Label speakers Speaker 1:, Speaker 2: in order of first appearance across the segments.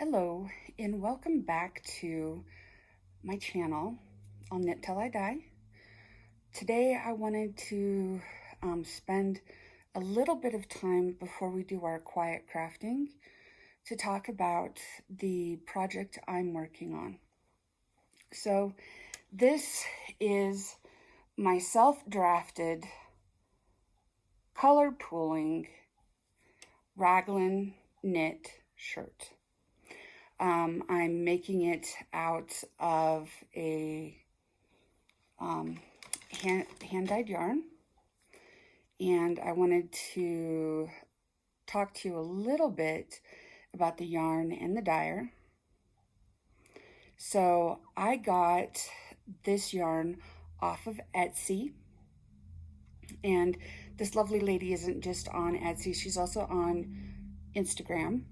Speaker 1: Hello, and welcome back to my channel. I'll knit till I die. Today I wanted to spend a little bit of time before we do our quiet crafting to talk about the project I'm working on. So this is my self-drafted color pooling raglan knit shirt. I'm making it out of a hand-dyed yarn, and I wanted to talk to you a little bit about the yarn and the dyer. So I got this yarn off of Etsy, and this lovely lady isn't just on Etsy, she's also on Instagram.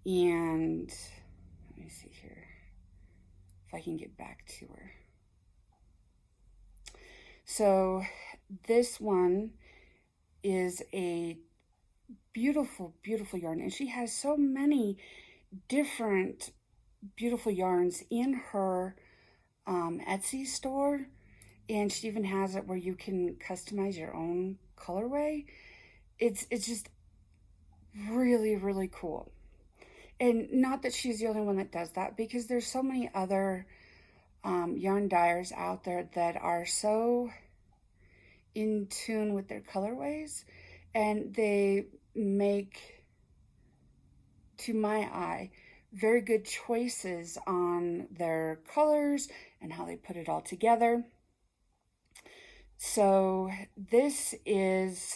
Speaker 1: And let me see here if I can get back to her. So this one is a beautiful, beautiful yarn, and she has so many different beautiful yarns in her Etsy store, and she even has it where you can customize your own colorway. It's just really, really cool. And not that she's the only one that does that, because there's so many other yarn dyers out there that are so in tune with their colorways, and they make, to my eye, very good choices on their colors and how they put it all together. So this is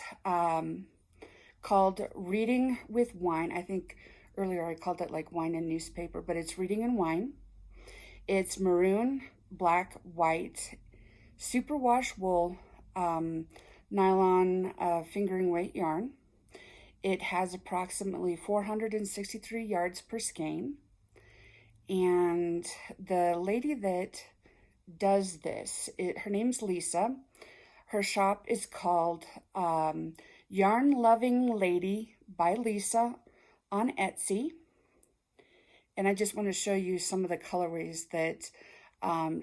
Speaker 1: called Reading with Wine. I think earlier I called it like wine and newspaper, but it's Reading and Wine. It's maroon, black, white, superwash wool, nylon fingering weight yarn. It has approximately 463 yards per skein. And the lady that does this, her name's Lisa. Her shop is called Yarn Loving Lady by Lisa on Etsy. And I just want to show you some of the colorways that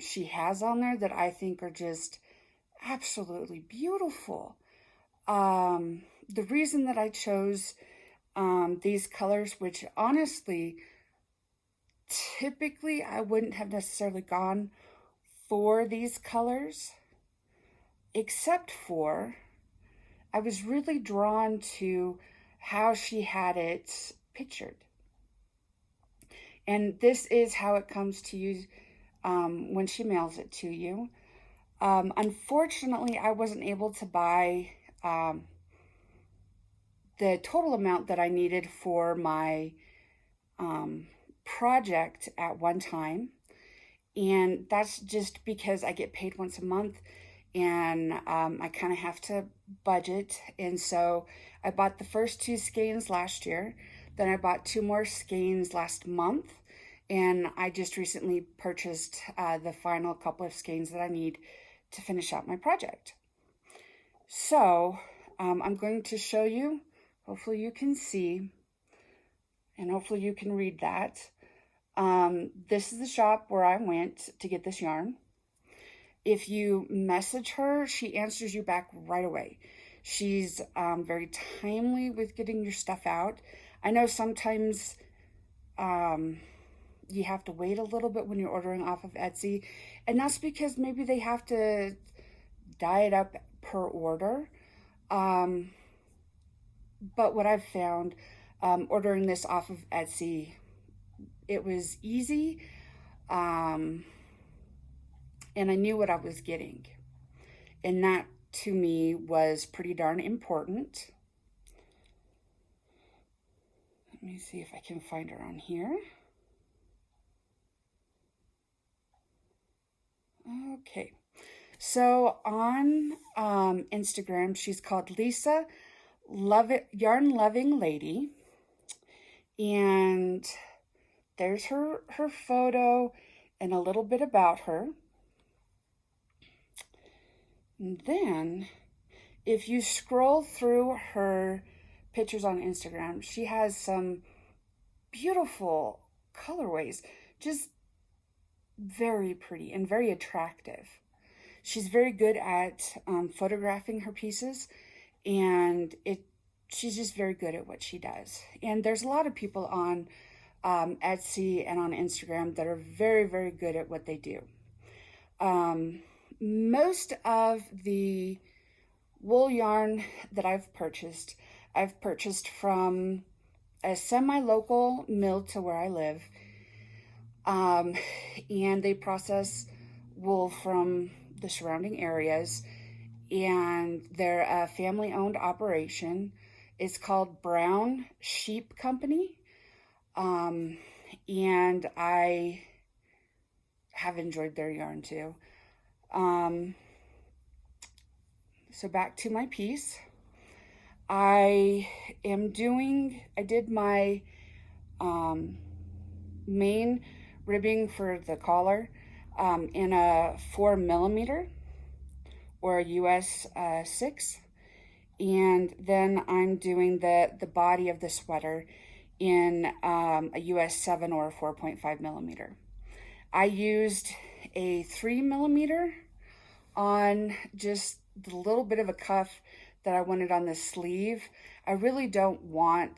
Speaker 1: she has on there that I think are just absolutely beautiful. The reason that I chose these colors, which honestly, typically I wouldn't have necessarily gone for these colors, except for I was really drawn to how she had it pictured. And this is how it comes to you when she mails it to you. Unfortunately, I wasn't able to buy the total amount that I needed for my project at one time. And that's just because I get paid once a month, and I kind of have to budget. And so I bought the first 2 skeins last year. Then I bought 2 more skeins last month. And I just recently purchased the final couple of skeins that I need to finish out my project. So I'm going to show you, hopefully you can see, and hopefully you can read that. This is the shop where I went to get this yarn. If you message her, she answers you back right away. She's very timely with getting your stuff out. I know sometimes you have to wait a little bit when you're ordering off of Etsy, and that's because maybe they have to dye it up per order. But what I've found, ordering this off of Etsy, it was easy, and I knew what I was getting, and that to me was pretty darn important. Let me see if I can find her on here. Okay, so on Instagram, she's called Lisa Yarn Loving Lady, and there's her photo and a little bit about her. And then if you scroll through her pictures on Instagram, she has some beautiful colorways, just very pretty and very attractive. She's very good at photographing her pieces, and she's just very good at what she does. And there's a lot of people on Etsy and on Instagram that are very, very good at what they do. Most of the wool yarn that I've purchased from a semi-local mill to where I live, and they process wool from the surrounding areas, and they're a family-owned operation. It's called Brown Sheep Company, and I have enjoyed their yarn too. So back to my piece. I did my main ribbing for the collar in a 4mm or a US 6, and then I'm doing the body of the sweater in a US 7 or a 4.5mm. I used a 3mm on just the little bit of a cuff that I wanted on the sleeve. I really didn't want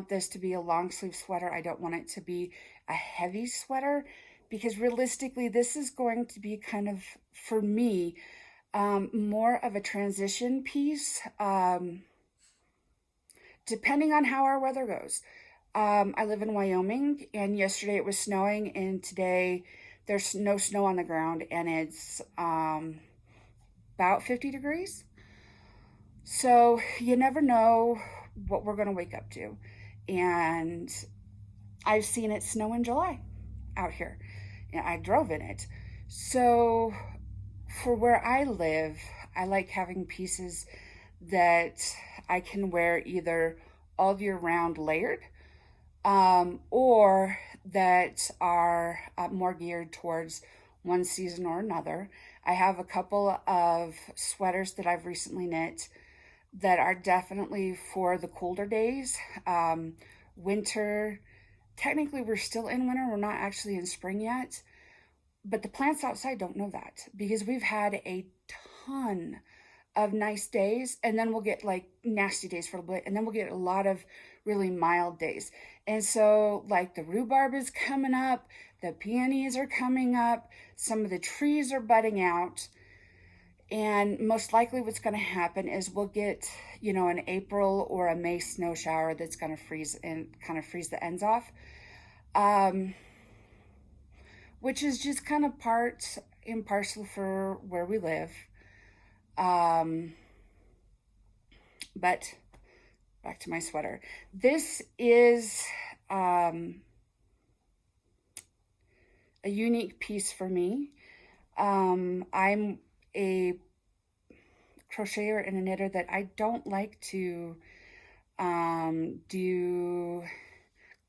Speaker 1: this to be a long sleeve sweater. I don't want it to be a heavy sweater, because realistically, this is going to be kind of, for me, more of a transition piece, depending on how our weather goes. I live in Wyoming, and yesterday it was snowing, and today there's no snow on the ground, and it's about 50 degrees. So you never know what we're going to wake up to. And I've seen it snow in July out here, and I drove in it. So for where I live, I like having pieces that I can wear either all year round layered, or that are more geared towards one season or another. I have a couple of sweaters that I've recently knit that are definitely for the colder days. Winter, technically we're still in winter, we're not actually in spring yet, but the plants outside don't know that, because we've had a ton of nice days, and then we'll get like nasty days for a bit, and then we'll get a lot of really mild days. And so like the rhubarb is coming up, the peonies are coming up, some of the trees are budding out, and most likely what's going to happen is we'll get, an April or a May snow shower that's going to freeze and kind of freeze the ends off, which is just kind of part and parcel for where we live. But back to my sweater. This is a unique piece for me. I'm a crocheter and a knitter that I don't like to do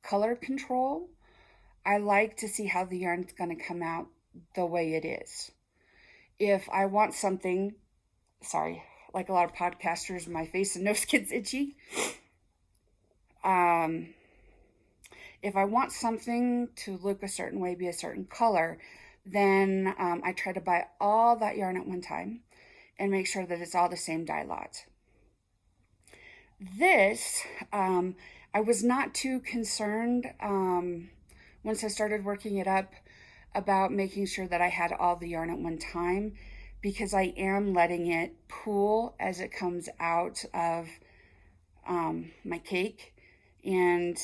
Speaker 1: color control. I like to see how the yarn's going to come out the way it is. If I want something, sorry, like a lot of podcasters, my face and nose gets itchy. If I want something to look a certain way, be a certain color, then I try to buy all that yarn at one time and make sure that it's all the same dye lot. This, I was not too concerned once I started working it up about making sure that I had all the yarn at one time, because I am letting it pool as it comes out of my cake. And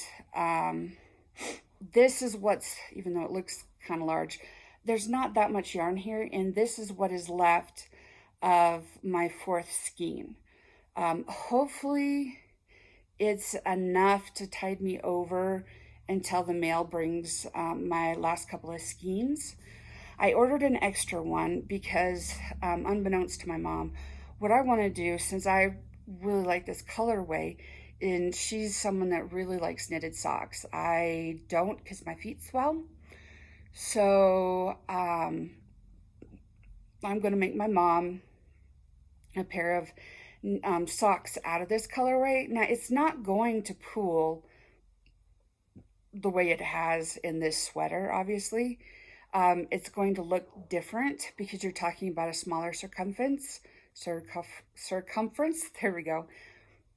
Speaker 1: this is what's, even though it looks kind of large, there's not that much yarn here, and this is what is left of my fourth skein. Hopefully it's enough to tide me over until the mail brings my last couple of skeins. I ordered an extra one because, unbeknownst to my mom, what I want to do, since I really like this colorway, and she's someone that really likes knitted socks. I don't, because my feet swell. So I'm going to make my mom a pair of socks out of this colorway. Now, it's not going to pool the way it has in this sweater, obviously. It's going to look different because you're talking about a smaller circumference. Circumference, there we go.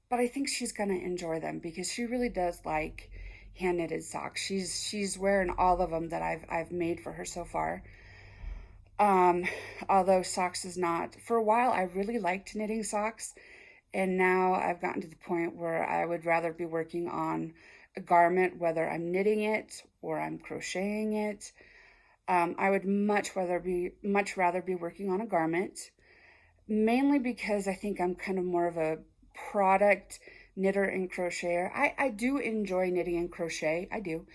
Speaker 1: But I think she's going to enjoy them because she really does like hand knitted socks. She's wearing all of them that I've made for her so far. Um, Although socks is not, for a while I really liked knitting socks, and now I've gotten to the point where I would rather be working on a garment, whether I'm knitting it or I'm crocheting it. I would much rather be working on a garment, mainly because I think I'm kind of more of a product knitter and crocheter. I do enjoy knitting and crochet, I do,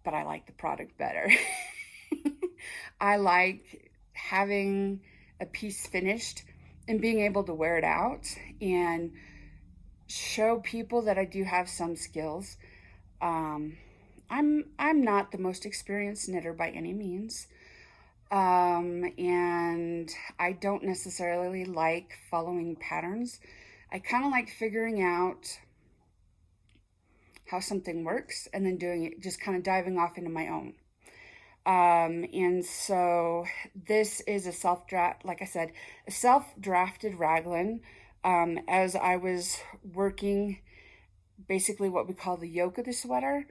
Speaker 1: but I like the product better. I like having a piece finished and being able to wear it out and show people that I do have some skills. Um, I'm not the most experienced knitter by any means. And I don't necessarily like following patterns. I kind of like figuring out how something works and then doing it, just kind of diving off into my own. And so this is a like I said, a self-drafted raglan. As I was working basically what we call the yoke of the sweater,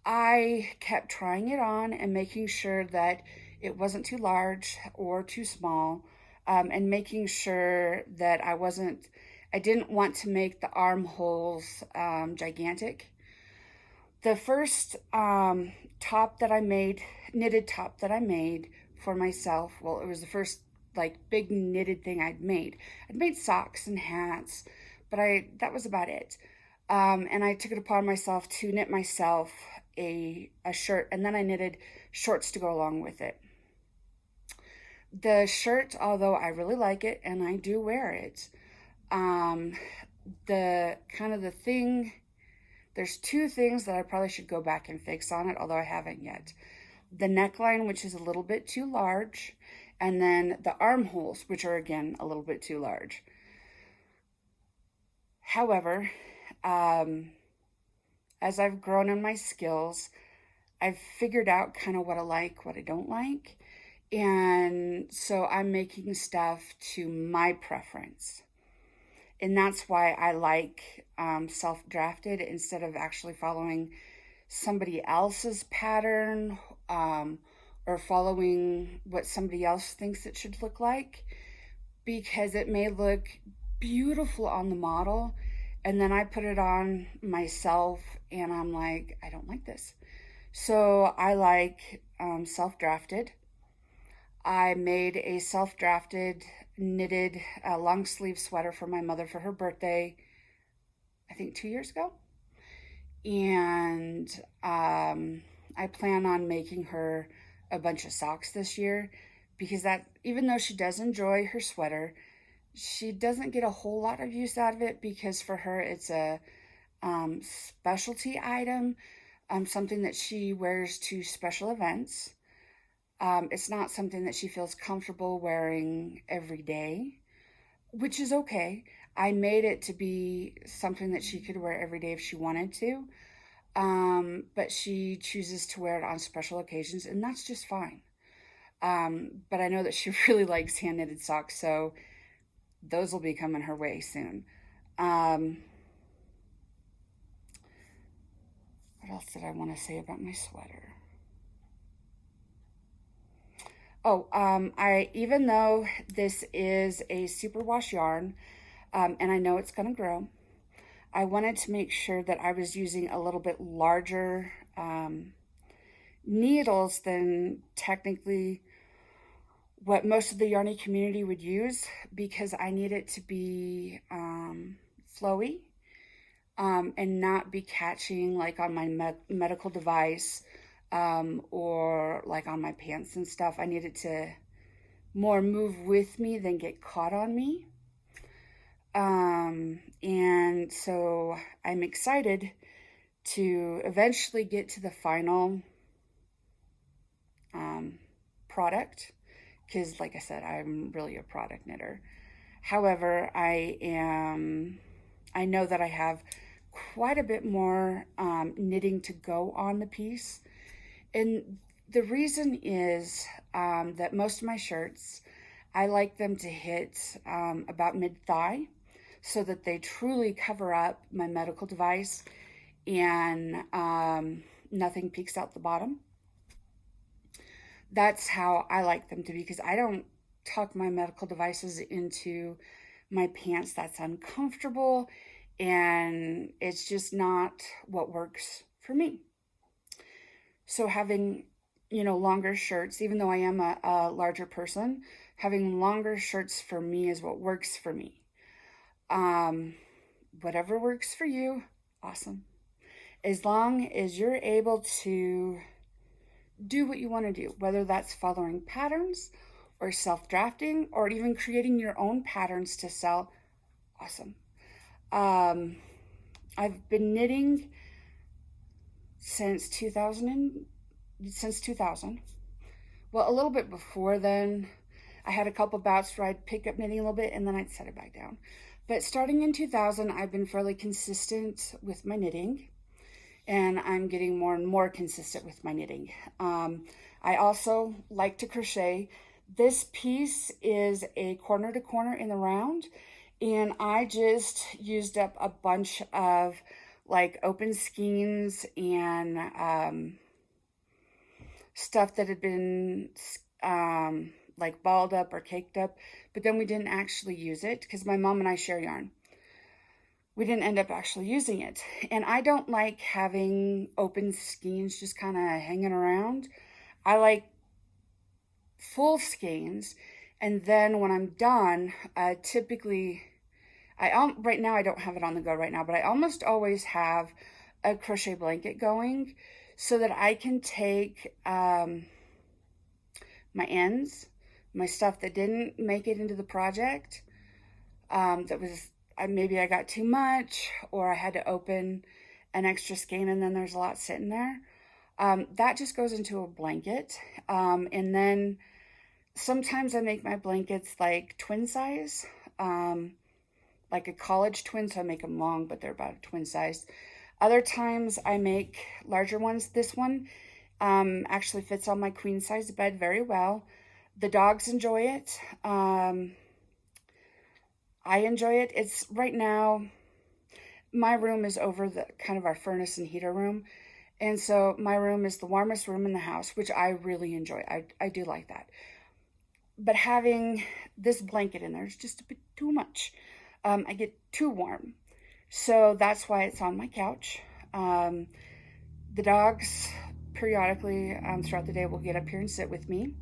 Speaker 1: I kept trying it on and making sure that it wasn't too large or too small, and making sure that I didn't want to make the armholes gigantic. The first top that I made, knitted top that I made for myself, well, it was the first like big knitted thing I'd made. I'd made socks and hats, but that was about it. And I took it upon myself to knit myself a shirt, and then I knitted shorts to go along with it. The shirt, although I really like it and I do wear it, um, the kind of the thing, there's two things that I probably should go back and fix on it, although I haven't yet. The neckline, which is a little bit too large, and then the armholes, which are again a little bit too large. However, as I've grown in my skills, I've figured out kind of what I like, what I don't like. And so I'm making stuff to my preference. And that's why I like self-drafted instead of actually following somebody else's pattern, or following what somebody else thinks it should look like, because it may look beautiful on the model and then I put it on myself and I'm like, I don't like this. So I like self-drafted. I made a self-drafted knitted long sleeve sweater for my mother for her birthday, I think 2 years ago. And I plan on making her a bunch of socks this year, because that, even though she does enjoy her sweater, she doesn't get a whole lot of use out of it, because for her it's a specialty item, something that she wears to special events. It's not something that she feels comfortable wearing every day, which is okay. I made it to be something that she could wear every day if she wanted to, but she chooses to wear it on special occasions, and that's just fine. But I know that she really likes hand-knitted socks, so those will be coming her way soon. What else did I want to say about my sweater? Oh, even though this is a superwash yarn, and I know it's going to grow, I wanted to make sure that I was using a little bit larger needles than technically what most of the yarny community would use, because I need it to be flowy, and not be catching like on my medical device, or like on my pants and stuff. I need it to more move with me than get caught on me. And so I'm excited to eventually get to the final product, because like I said, I'm really a product knitter. However, I know that I have quite a bit more knitting to go on the piece. And the reason is that most of my shirts, I like them to hit about mid-thigh so that they truly cover up my medical device and nothing peeks out the bottom. That's how I like them to be, because I don't tuck my medical devices into my pants. That's uncomfortable, and it's just not what works for me. So having, longer shirts, even though I am a larger person, having longer shirts for me is what works for me. Um, Whatever works for you, awesome. As long as you're able to do what you want to do, whether that's following patterns or self-drafting or even creating your own patterns to sell, awesome. I've been knitting since 2000. Well, a little bit before then. I had a couple bouts where I'd pick up knitting a little bit and then I'd set it back down. But starting in 2000, I've been fairly consistent with my knitting, and I'm getting more and more consistent with my knitting. I also like to crochet. This piece is a corner to corner in the round, and I just used up a bunch of like open skeins and stuff that had been like balled up or caked up, but then we didn't actually use it because my mom and I share yarn. We didn't end up actually using it. And I don't like having open skeins just kind of hanging around. I like full skeins. And then when I'm done, typically, right now I don't have it on the go right now, but I almost always have a crochet blanket going so that I can take my ends, my stuff that didn't make it into the project, that was, maybe I got too much, or I had to open an extra skein and then there's a lot sitting there. That just goes into a blanket. And then sometimes I make my blankets like twin size, like a college twin, so I make them long, but they're about a twin size. Other times I make larger ones. This one actually fits on my queen size bed very well. The dogs enjoy it. I enjoy it. It's right now, my room is over the kind of our furnace and heater room. And so my room is the warmest room in the house, which I really enjoy. I do like that. But having this blanket in there is just a bit too much. I get too warm. So that's why it's on my couch. The dogs periodically throughout the day will get up here and sit with me.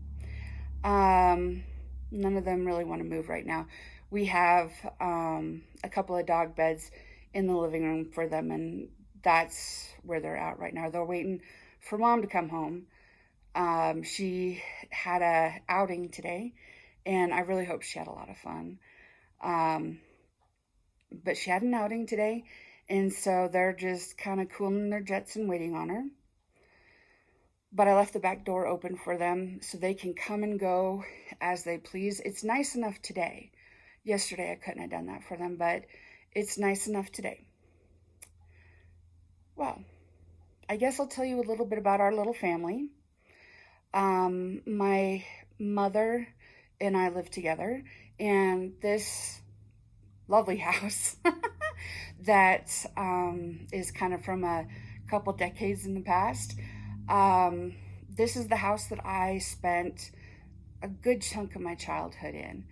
Speaker 1: None of them really want to move right now. We have a couple of dog beds in the living room for them, and that's where they're at right now. They're waiting for Mom to come home. She had a outing today, and I really hope she had a lot of fun. But she had an outing today, and so they're just kind of cooling their jets and waiting on her. But I left the back door open for them so they can come and go as they please. It's nice enough today. Yesterday I couldn't have done that for them, but it's nice enough today. Well, I guess I'll tell you a little bit about our little family. My mother and I live together, and this lovely house that is kind of from a couple decades in the past. This is the house that I spent a good chunk of my childhood in.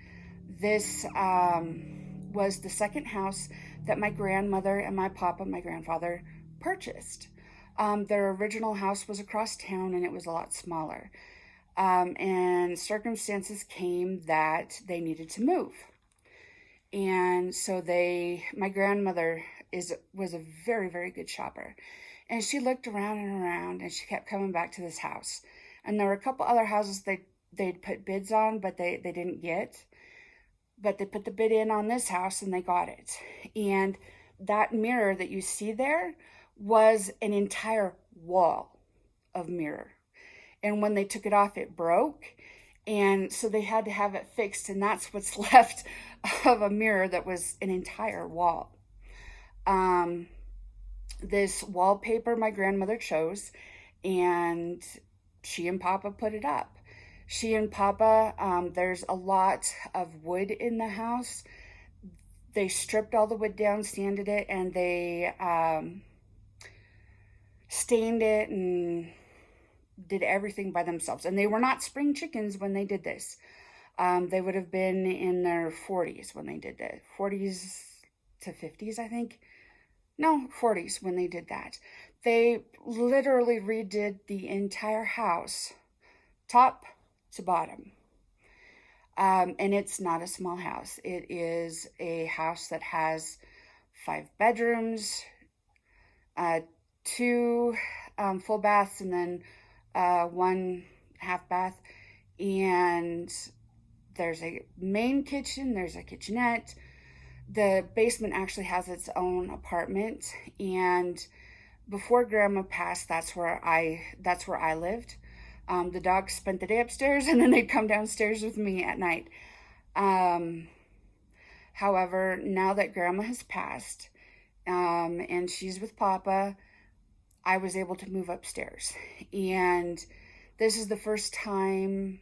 Speaker 1: This was the second house that my grandmother and my grandfather, purchased. Their original house was across town and it was a lot smaller. And circumstances came that they needed to move. And so my grandmother was a very, very good shopper. And she looked around and around, and she kept coming back to this house. And there were a couple other houses they'd put bids on, but they didn't get. But they put the bid in on this house, and they got it. And that mirror that you see there was an entire wall of mirror. And when they took it off, it broke. And so they had to have it fixed, and that's what's left of a mirror that was an entire wall. Um, this wallpaper my grandmother chose, and she and Papa put it up. She and Papa, there's a lot of wood in the house. They stripped all the wood down, sanded it, and they stained it and did everything by themselves. And they were not spring chickens when they did this. They would have been in their 40s when they did that. 40s to 50s, I think. No, 40s when they did that. They literally redid the entire house, top to bottom. And it's not a small house. It is a house that has 5 bedrooms, 2 full baths, and then 1 half bath. And there's a main kitchen, there's a kitchenette. The basement actually has its own apartment, and before Grandma passed, that's where I lived. The dogs spent the day upstairs, and then they'd come downstairs with me at night. However, now that Grandma has passed, and she's with Papa, I was able to move upstairs. And this is the first time,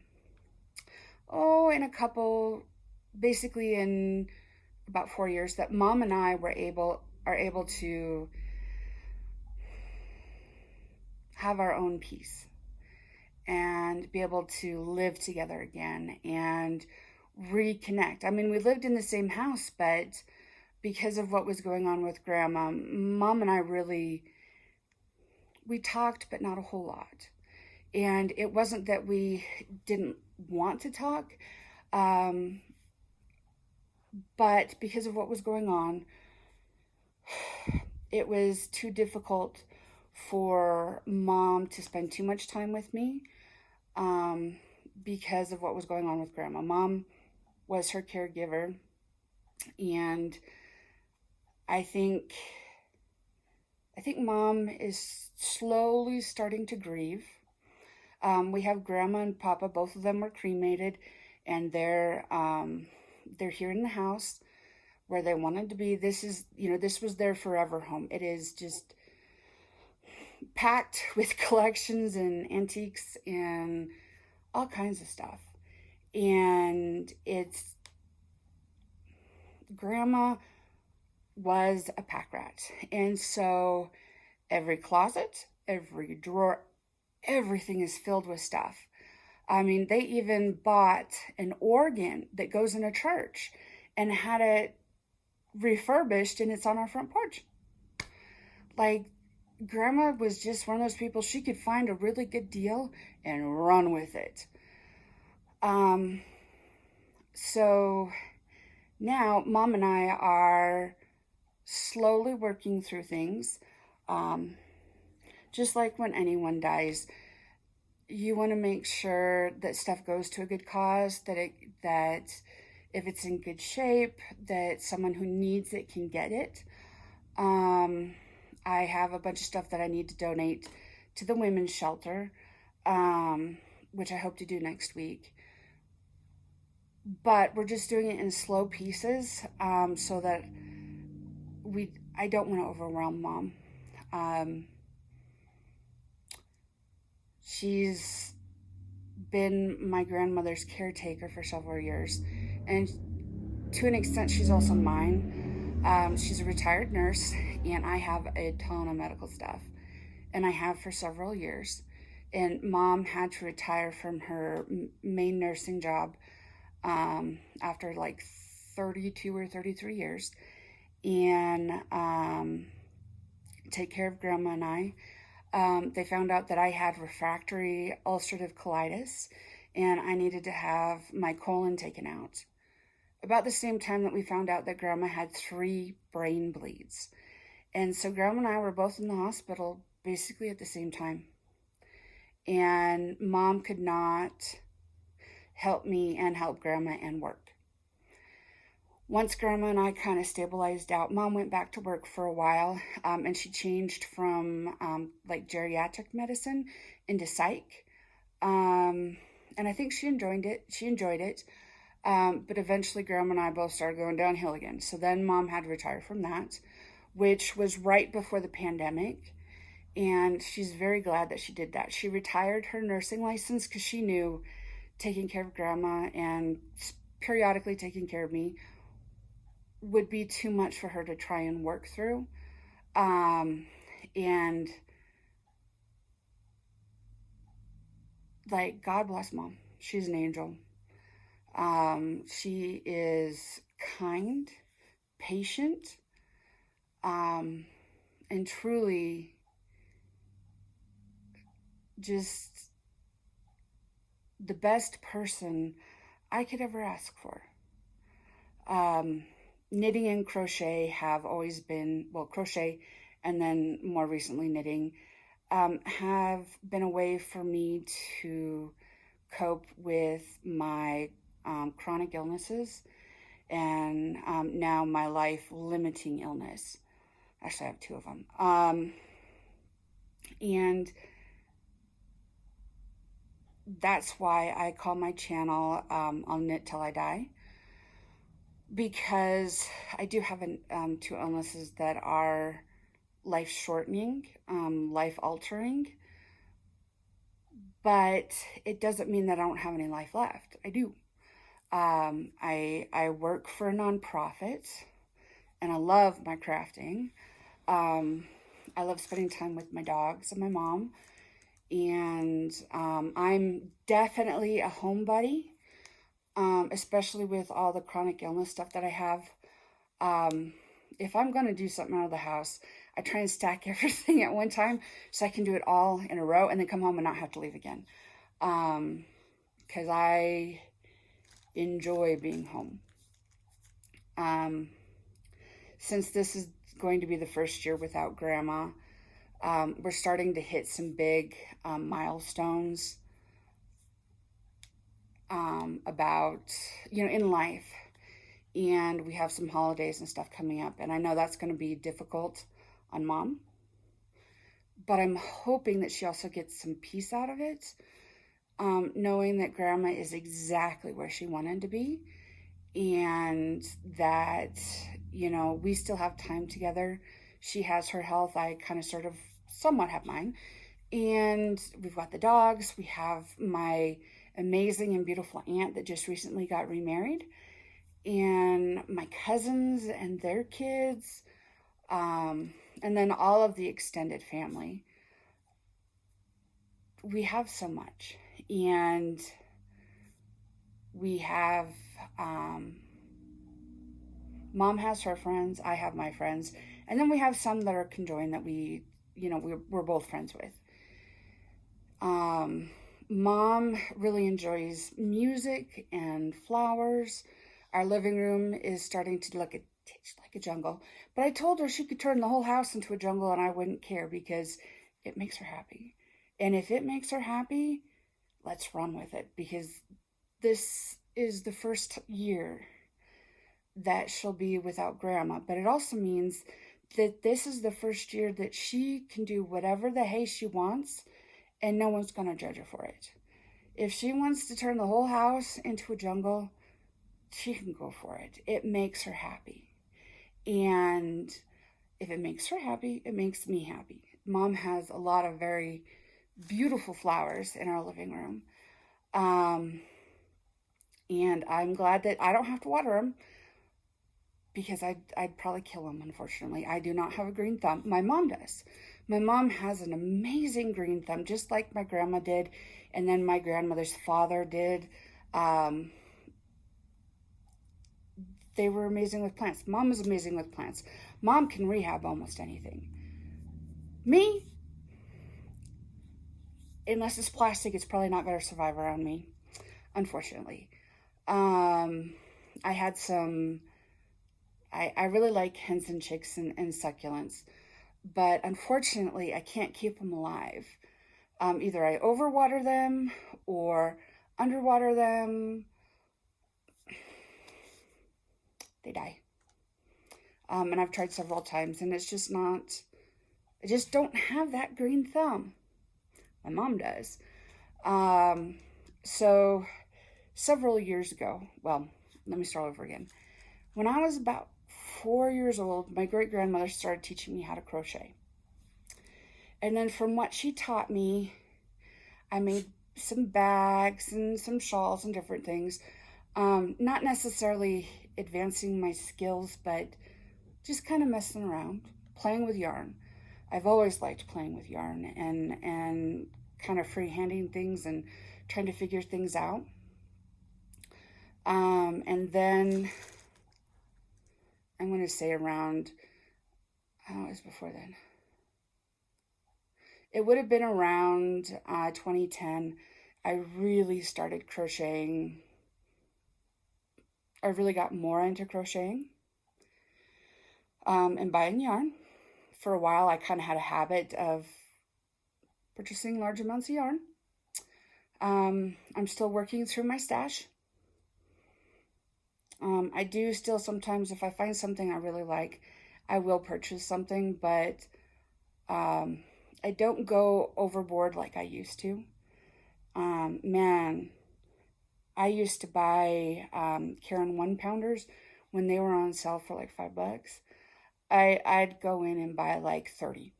Speaker 1: basically in about 4 years, that Mom and I are able to have our own peace and be able to live together again and reconnect. I mean, we lived in the same house, but because of what was going on with Grandma, Mom and I we talked, but not a whole lot. And it wasn't that we didn't want to talk, but because of what was going on, it was too difficult for Mom to spend too much time with me, because of what was going on with Grandma. Mom was her caregiver, and I think Mom is slowly starting to grieve. We have Grandma and Papa, both of them were cremated, and they're here in the house where they wanted to be. This was their forever home. It is just packed with collections and antiques and all kinds of stuff. And Grandma was a pack rat. And so every closet, every drawer, everything is filled with stuff. I mean, they even bought an organ that goes in a church and had it refurbished, and it's on our front porch. Like, Grandma was just one of those people, she could find a really good deal and run with it. So now Mom and I are slowly working through things. Just like when anyone dies, you want to make sure that stuff goes to a good cause, that if it's in good shape, that someone who needs it can get it. I have a bunch of stuff that I need to donate to the women's shelter, which I hope to do next week. But we're just doing it in slow pieces, so that I don't want to overwhelm Mom. She's been my grandmother's caretaker for several years, and to an extent, she's also mine. She's a retired nurse, and I have a ton of medical stuff, and I have for several years. And Mom had to retire from her main nursing job after like 32 or 33 years, and take care of Grandma and I. They found out that I had refractory ulcerative colitis, and I needed to have my colon taken out. About the same time that we found out that Grandma had 3 brain bleeds. And so Grandma and I were both in the hospital basically at the same time. And Mom could not help me and help Grandma and work. Once Grandma and I kind of stabilized out, Mom went back to work for a while, and she changed from like geriatric medicine into psych. And I think she enjoyed it. But eventually, Grandma and I both started going downhill again. So then Mom had to retire from that, which was right before the pandemic. And she's very glad that she did that. She retired her nursing license because she knew taking care of Grandma and periodically taking care of me would be too much for her to try and work through. And like, God bless Mom. She's an angel. She is kind, patient, and truly just the best person I could ever ask for. Knitting and crochet have always been, well, crochet and then more recently knitting, have been a way for me to cope with my chronic illnesses and now my life limiting illness. Actually, I have two of them. And that's why I call my channel I'll Knit Till I Die, because I do have two illnesses that are life shortening, life altering, but it doesn't mean that I don't have any life left. I do. I work for a nonprofit, and I love my crafting. I love spending time with my dogs and my mom, and I'm definitely a homebody, especially with all the chronic illness stuff that I have. If I'm going to do something out of the house, I try and stack everything at one time so I can do it all in a row and then come home and not have to leave again. Because I enjoy being home. Since this is going to be the first year without Grandma, we're starting to hit some big milestones about, in life. And we have some holidays and stuff coming up. And I know that's going to be difficult on Mom. But I'm hoping that she also gets some peace out of it, knowing that Grandma is exactly where she wanted to be. And that, we still have time together. She has her health. I kind of sort of somewhat have mine. And we've got the dogs. We have my amazing and beautiful aunt that just recently got remarried. And my cousins and their kids. And then all of the extended family. We have so much. And we have... Mom has her friends, I have my friends, and then we have some that are conjoined that we're both friends with. Mom really enjoys music and flowers. Our living room is starting to look like a jungle, but I told her she could turn the whole house into a jungle and I wouldn't care because it makes her happy. And if it makes her happy, let's run with it, because this is the first year that she'll be without Grandma, but it also means that this is the first year that she can do whatever the hey she wants and no one's going to judge her for it. If she wants to turn the whole house into a jungle, she can go for it. It makes her happy. And if it makes her happy, it makes me happy. Mom has a lot of very beautiful flowers in our living room. And I'm glad that I don't have to water them, because I'd probably kill them, unfortunately. I do not have a green thumb. My mom does. My mom has an amazing green thumb, just like my grandma did, and then my grandmother's father did. They were amazing with plants. Mom is amazing with plants. Mom can rehab almost anything. Me, unless it's plastic, it's probably not going to survive around me, unfortunately. I had some... I really like hens and chicks and succulents, but unfortunately I can't keep them alive. Either I overwater them or underwater them. They die. And I've tried several times, and it's just not... I just don't have that green thumb. My mom does. So several years ago. Well, let me start over again. When I was about 4 years old, my great grandmother started teaching me how to crochet. And then from what she taught me, I made some bags and some shawls and different things. Not necessarily advancing my skills, but just kind of messing around, playing with yarn. I've always liked playing with yarn and kind of freehanding things and trying to figure things out. And then I'm going to say around, I don't know, it was before then. It would have been around 2010. I really started crocheting. I really got more into crocheting and buying yarn. For a while, I kind of had a habit of purchasing large amounts of yarn. I'm still working through my stash. I do still sometimes, if I find something I really like, I will purchase something, but I don't go overboard like I used to. Man, I used to buy Karen 1-pounders when they were on sale for like $5. I'd go in and buy like 30.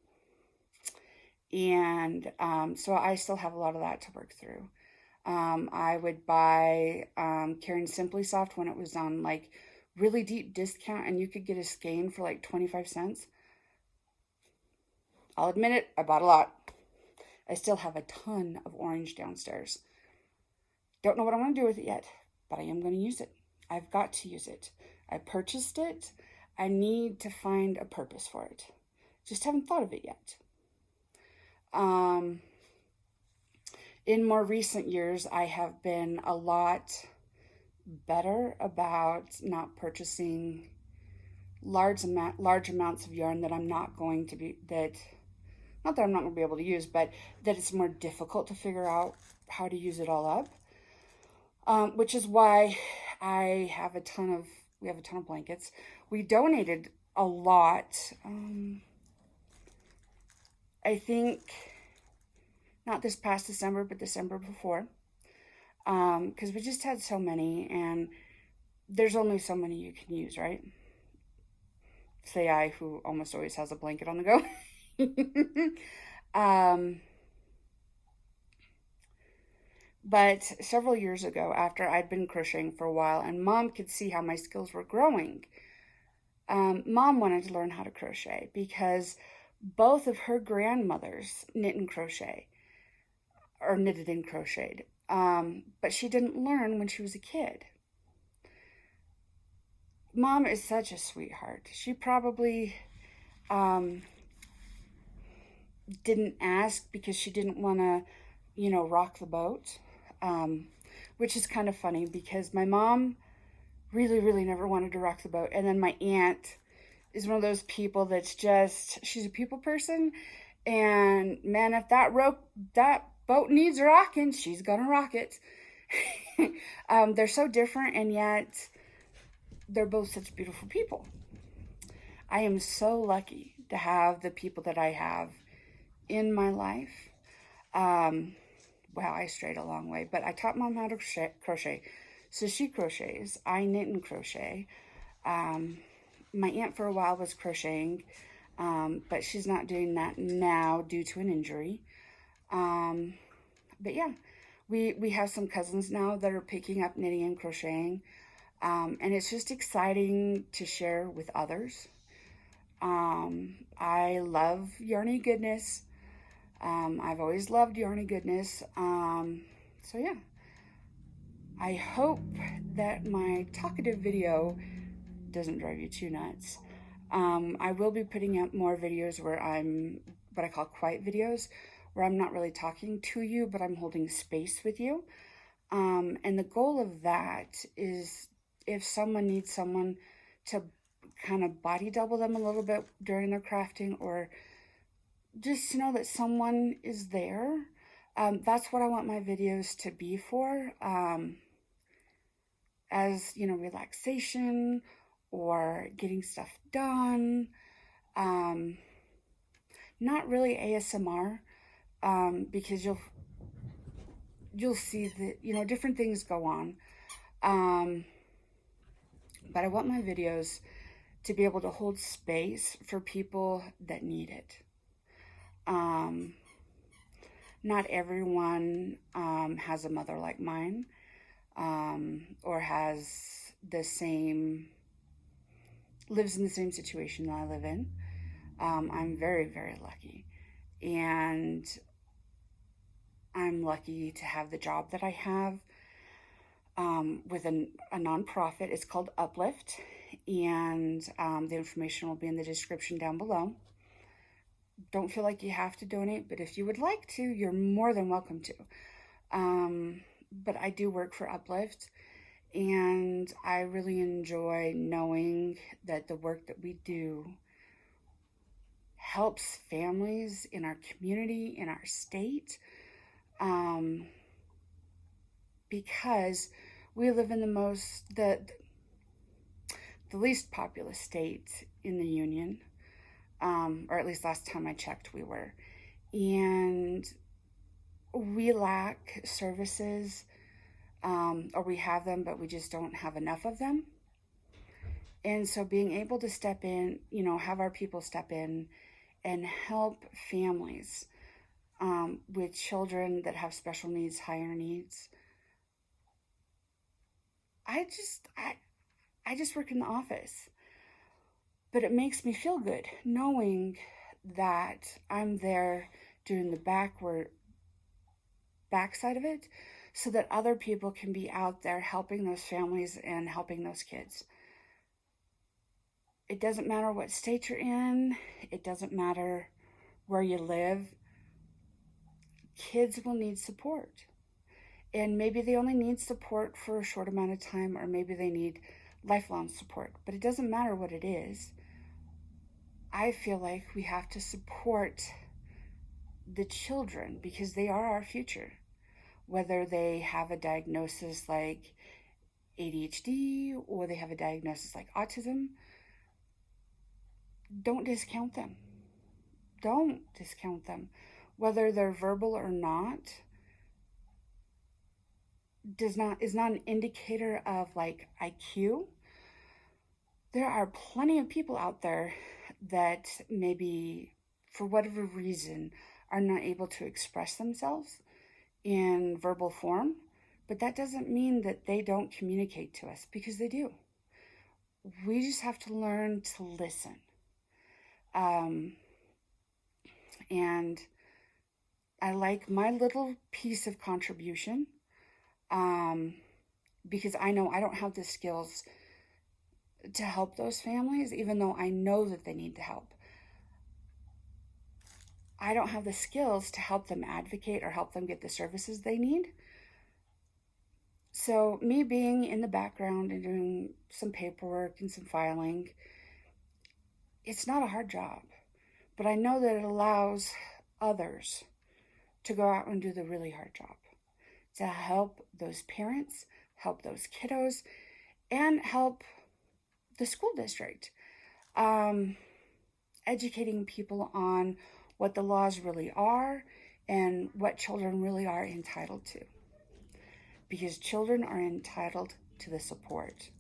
Speaker 1: And so I still have a lot of that to work through. I would buy Karen Simply Soft when it was on like really deep discount and you could get a skein for like 25 cents. I'll admit it, I bought a lot. I still have a ton of orange downstairs. Don't know what I'm going to do with it yet, but I am going to use it. I've got to use it. I purchased it. I need to find a purpose for it. Just haven't thought of it yet. In more recent years, I have been a lot better about not purchasing large amounts of yarn that I'm not going to be, not that I'm not going to be able to use, but that it's more difficult to figure out how to use it all up. Which is why we have a ton of blankets. We donated a lot. I think not this past December, but December before. Because we just had so many, and there's only so many you can use, right? Say I, who almost always has a blanket on the go. But several years ago, after I'd been crocheting for a while and Mom could see how my skills were growing, Mom wanted to learn how to crochet because both of her grandmothers knit and crochet, or knitted and crocheted, but she didn't learn when she was a kid. Mom is such a sweetheart. She probably didn't ask because she didn't want to, rock the boat, which is kind of funny because my mom really, really never wanted to rock the boat. And then my aunt is one of those people that's she's a people person. And man, if that boat needs rocking, she's gonna rock it. They're so different, and yet they're both such beautiful people. I am so lucky to have the people that I have in my life. Wow, I strayed a long way, but I taught Mom how to crochet. So she crochets. I knit and crochet. My aunt for a while was crocheting, but she's not doing that now due to an injury. But yeah, we have some cousins now that are picking up knitting and crocheting. And it's just exciting to share with others. I love yarny goodness. I've always loved yarny goodness. So yeah, I hope that my talkative video doesn't drive you too nuts. I will be putting out more videos where I'm what I call quiet videos, where I'm not really talking to you, but I'm holding space with you. And the goal of that is if someone needs someone to kind of body double them a little bit during their crafting, or just to know that someone is there. That's what I want my videos to be for, as, relaxation or getting stuff done. Not really ASMR, because you'll see that, different things go on. But I want my videos to be able to hold space for people that need it. Um, Not everyone has a mother like mine, or lives in the same situation that I live in. I'm very, very lucky. And I'm lucky to have the job that I have with a nonprofit. It's called Uplift, and the information will be in the description down below. Don't feel like you have to donate, but if you would like to, you're more than welcome to. But I do work for Uplift, and I really enjoy knowing that the work that we do helps families in our community, in our state, because we live in the least populous state in the union, or at least last time I checked we were. And we lack services, or we have them, but we just don't have enough of them. And so being able to step in, have our people step in and help families with children that have special needs, higher needs. I just work in the office, but it makes me feel good knowing that I'm there doing the backside of it, so that other people can be out there helping those families and helping those kids. It doesn't matter what state you're in. It doesn't matter where you live. Kids will need support. And maybe they only need support for a short amount of time, or maybe they need lifelong support. But it doesn't matter what it is. I feel like we have to support the children because they are our future. Whether they have a diagnosis like ADHD or they have a diagnosis like autism, don't discount them. Don't discount them. Whether they're verbal or not is not an indicator of like IQ. There are plenty of people out there that maybe for whatever reason are not able to express themselves in verbal form, but that doesn't mean that they don't communicate to us, because they do. We just have to learn to listen. And I like my little piece of contribution, because I know I don't have the skills to help those families, even though I know that they need the help. I don't have the skills to help them advocate or help them get the services they need. So me being in the background and doing some paperwork and some filing, it's not a hard job, but I know that it allows others to go out and do the really hard job, to help those parents, help those kiddos, and help the school district, educating people on what the laws really are and what children really are entitled to. Because children are entitled to the support.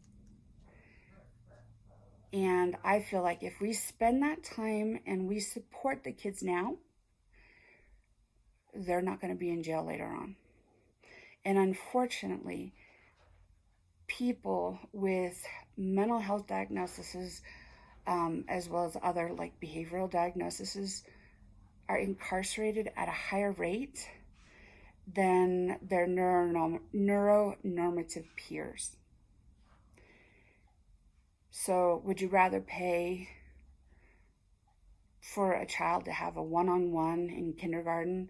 Speaker 1: And I feel like if we spend that time and we support the kids now, they're not going to be in jail later on. And unfortunately, people with mental health diagnoses, as well as other like behavioral diagnoses, are incarcerated at a higher rate than their neuronormative peers. So would you rather pay for a child to have a one-on-one in kindergarten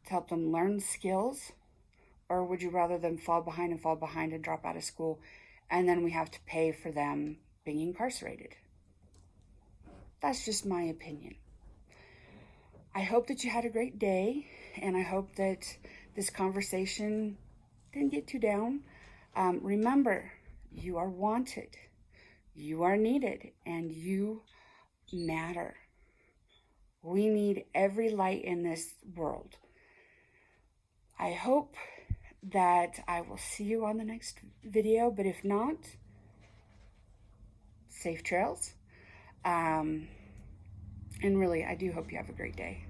Speaker 1: to help them learn skills, or would you rather them fall behind and drop out of school, and then we have to pay for them being incarcerated? That's just my opinion. I hope that you had a great day, and I hope that this conversation didn't get too down. Remember, you are wanted, you are needed, and you matter. We need every light in this world. I hope that I will see you on the next video, but if not, safe trails. And really, I do hope you have a great day.